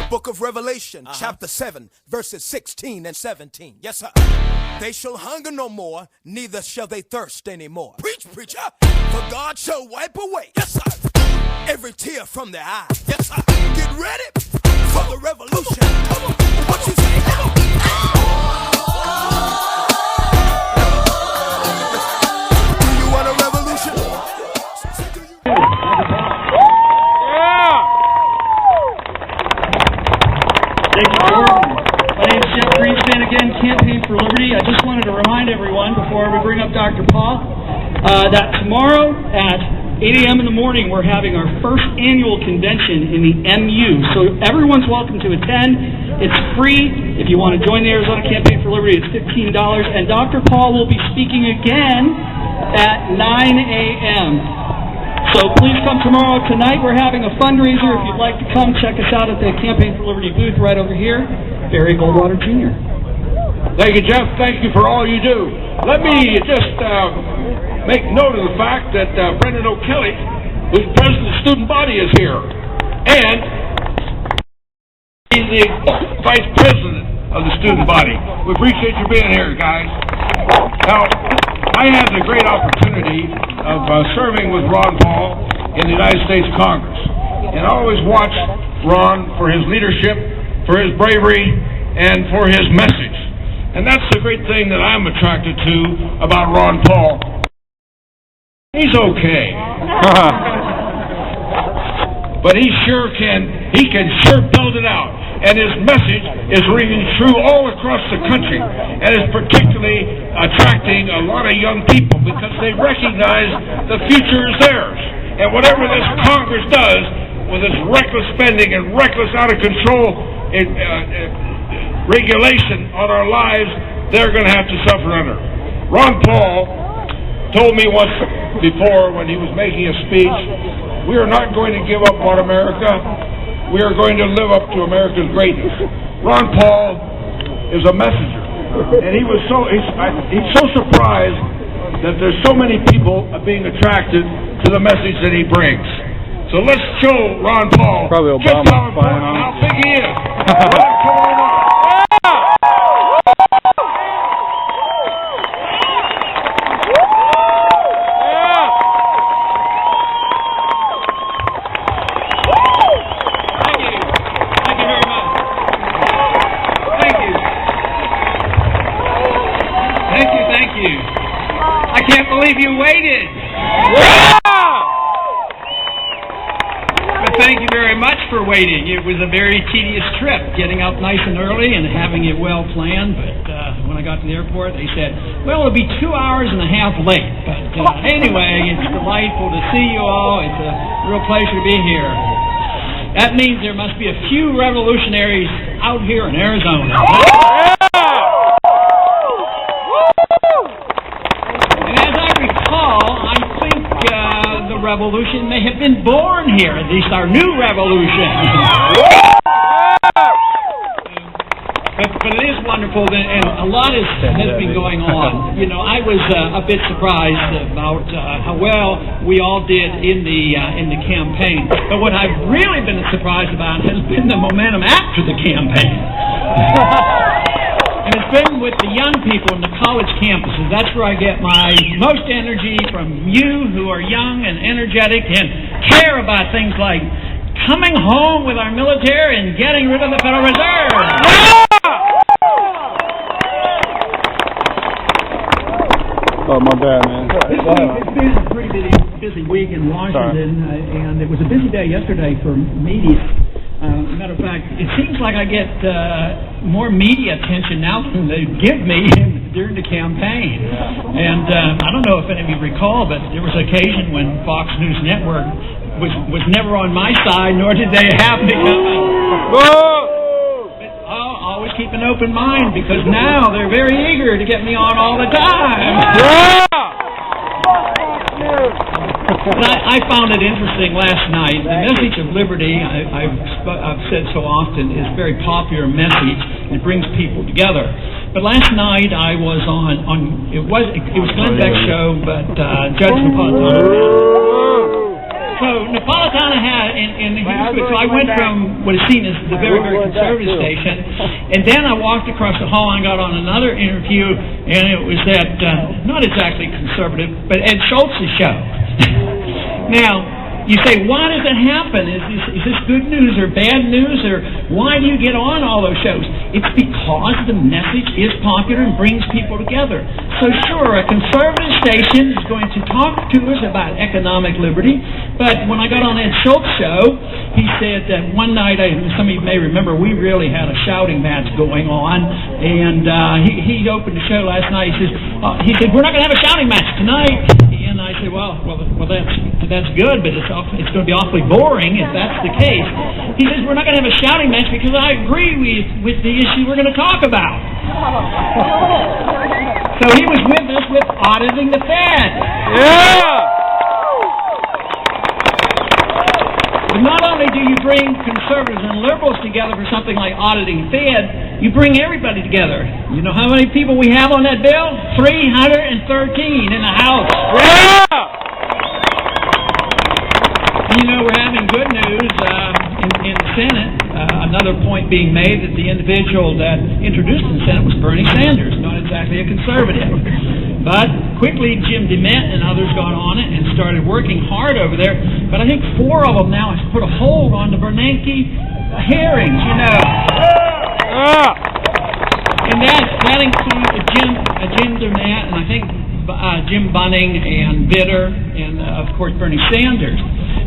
Book of Revelation, chapter 7, verses 16 and 17. Yes, sir. They shall hunger no more, neither shall they thirst anymore. Preach, preacher. For God shall wipe away, yes, sir, every tear from their eye. Yes, sir. Get ready for the revolution. Come on. What you say? Come on. Do you want a revolution? Thank you, Jordan. My name is Jeff Greenspan again, Campaign for Liberty. I just wanted to remind everyone before we bring up Dr. Paul that tomorrow at 8 a.m. in the morning we're having our first annual convention in the MU. So everyone's welcome to attend. It's free. If you want to join the Arizona Campaign for Liberty, it's $15. And Dr. Paul will be speaking again at 9 a.m. So please come tomorrow. Tonight we're having a fundraiser. If you'd like to come, check us out at the Campaign for Liberty booth right over here. Barry Goldwater Jr. Thank you, Jeff. Thank you for all you do. Let me just make note of the fact that Brendan O'Kelly, who's president of the student body, is here. And he's the vice president of the student body. We appreciate you being here, guys. Now, I had the great opportunity of serving with Ron Paul in the United States Congress. And I always watched Ron for his leadership, for his bravery, and for his message. And that's the great thing that I'm attracted to about Ron Paul. He's okay. But he can sure belt it out. And his message is ringing true all across the country, and is particularly attracting a lot of young people because they recognize the future is theirs. And whatever this Congress does with its reckless spending and reckless, out of control regulation on our lives, they're going to have to suffer under. Ron Paul told me once before when he was making a speech, we are not going to give up on America. We are going to live up to America's greatness. Ron Paul is a messenger, and he's so surprised that there's so many people being attracted to the message that he brings. So let's show Ron Paul just how important, how big he is. You waited. But thank you very much for waiting. It was a very tedious trip, getting up nice and early and having it well planned. But when I got to the airport, they said, well, it'll be 2 hours and a half late. But anyway, it's delightful to see you all. It's a real pleasure to be here. That means there must be a few revolutionaries out here in Arizona. Revolution may have been born here, at least our new revolution. But it is wonderful, and a lot has been going on. You know, I was a bit surprised about how well we all did in the campaign. But what I've really been surprised about has been the momentum after the campaign. And it's been with the young people in the college campuses. That's where I get my most energy, from you who are young and energetic and care about things like coming home with our military and getting rid of the Federal Reserve. Oh, my bad, man. It's been a pretty busy week in Washington, and it was a busy day yesterday for media. Matter of fact, it seems like I get more media attention now than they give me during the campaign. And I don't know if any of you recall, but there was an occasion when Fox News Network was never on my side, nor did they have me. Always keep an open mind, because now they're very eager to get me on all the time. But I found it interesting last night. The message of liberty, I've said so often, is a very popular message. It brings people together. But last night I was on it was Glenn Beck's show, but Judge Napolitano. So Napolitano had, and so I went from what is seen as the very, very conservative station, and then I walked across the hall and got on another interview, and it was at, not exactly conservative, but Ed Schultz's show. Now, you say, why does it happen? Is this good news or bad news? Or why do you get on all those shows? It's because the message is popular and brings people together. So sure, a conservative station is going to talk to us about economic liberty, but when I got on Ed Schultz's show, he said that one night, some of you may remember, we really had a shouting match going on, and he opened the show last night. He said, we're not going to have a shouting match tonight. And I said, well, that's good, but it's going to be awfully boring if that's the case. He says, we're not going to have a shouting match because I agree with the issue we're going to talk about. So he was with us with auditing the Fed. Yeah! But not only do you bring conservatives and liberals together for something like auditing Fed, you bring everybody together. You know how many people we have on that bill? 313 in the House. Yeah! You know, we're having good news in the Senate. Another point being made that the individual that introduced the Senate was Bernie Sanders, not exactly a conservative. But quickly, Jim DeMint and others got on it and started working hard over there. But I think 4 of them now have put a hold on the Bernanke hearings, you know. And that includes Jim DeMint and I think Jim Bunning and Vitter and, of course, Bernie Sanders.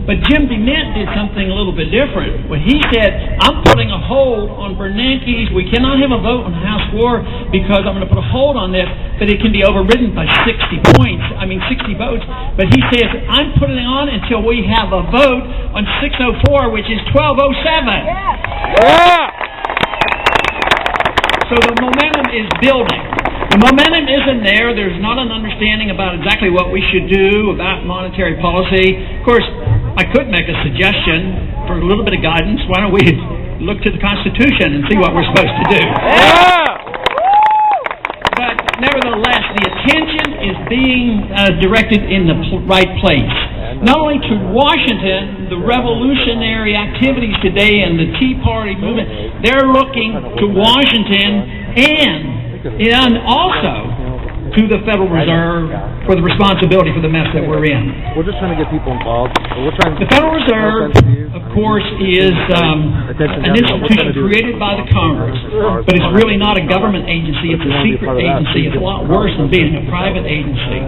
But Jim DeMint did something a little bit different. When he said, I'm putting a hold on Bernanke's, we cannot have a vote on the House floor because I'm going to put a hold on this, but it can be overridden by 60 votes. But he says, I'm putting it on until we have a vote on 604, which is 1207. Yeah! So the momentum is building. The momentum isn't there. There's not an understanding about exactly what we should do about monetary policy. Of course, I could make a suggestion for a little bit of guidance. Why don't we look to the Constitution and see what we're supposed to do? Yeah! But nevertheless, the attention is being directed in the right place. Not only to Washington, the revolutionary activities today and the Tea Party movement, they're looking to Washington and also to the Federal Reserve for the responsibility for the mess that we're in. We're just trying to get people involved. The Federal Reserve, of course, is an institution created by the Congress, but it's really not a government agency. It's a secret agency. It's a lot worse than being a private agency.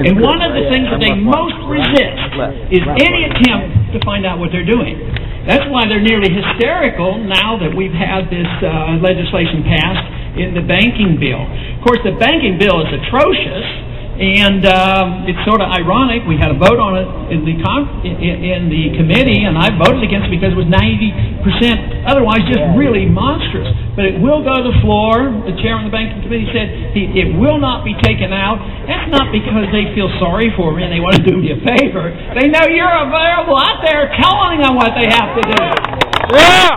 And one of the things that they most resist is any attempt to find out what they're doing. That's why they're nearly hysterical now that we've had this legislation passed in the banking bill. Of course, the banking bill is atrocious, and it's sort of ironic. We had a vote on it in the committee, and I voted against it because it was 90% otherwise just really monstrous. But it will go to the floor. The chairman of the banking committee said it will not be taken out. That's not because they feel sorry for me and they want to do me a favor. They know you're available out there telling them what they have to do. Yeah!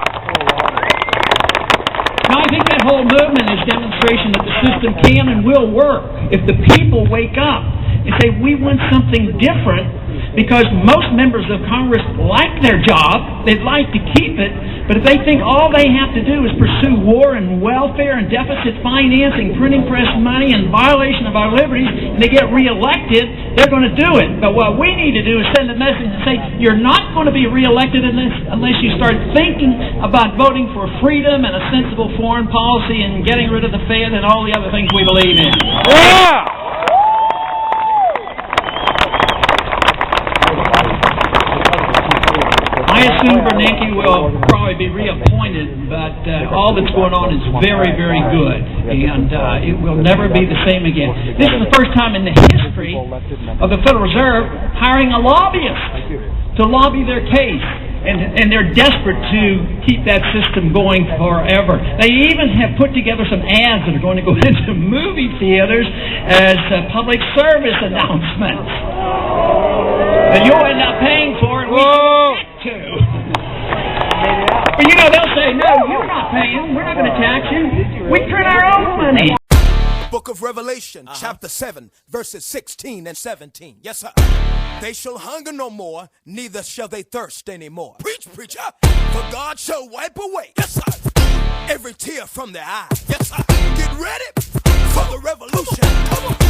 Now, I think that whole movement is demonstration that the system can and will work if the people wake up and say, we want something different, because most members of Congress like their job, they'd like to keep it, but if they think all they have to do is pursue war and welfare and deficit financing, printing press money, and violation of our liberties, and they get reelected, they're going to do it. But what we need to do is send a message and say, you're not going to be reelected unless you start thinking about voting for freedom and a sensible foreign policy and getting rid of the Fed and all the other things we believe in. Yeah! I assume Bernanke will probably be reappointed, but all that's going on is very, very good, and it will never be the same again. This is the first time in the history of the Federal Reserve hiring a lobbyist to lobby their case, and they're desperate to keep that system going forever. They even have put together some ads that are going to go into movie theaters as public service announcements that you'll end up paying for, and we to. But you know, they'll say, no, you're not paying. We're not going to tax you. We print our own money. Book of Revelation, chapter 7, verses 16 and 17. Yes, sir. They shall hunger no more, neither shall they thirst anymore. Preach, preacher. For God shall wipe away, yes, sir, every tear from their eye. Yes, sir. Get ready for the revolution. Come on.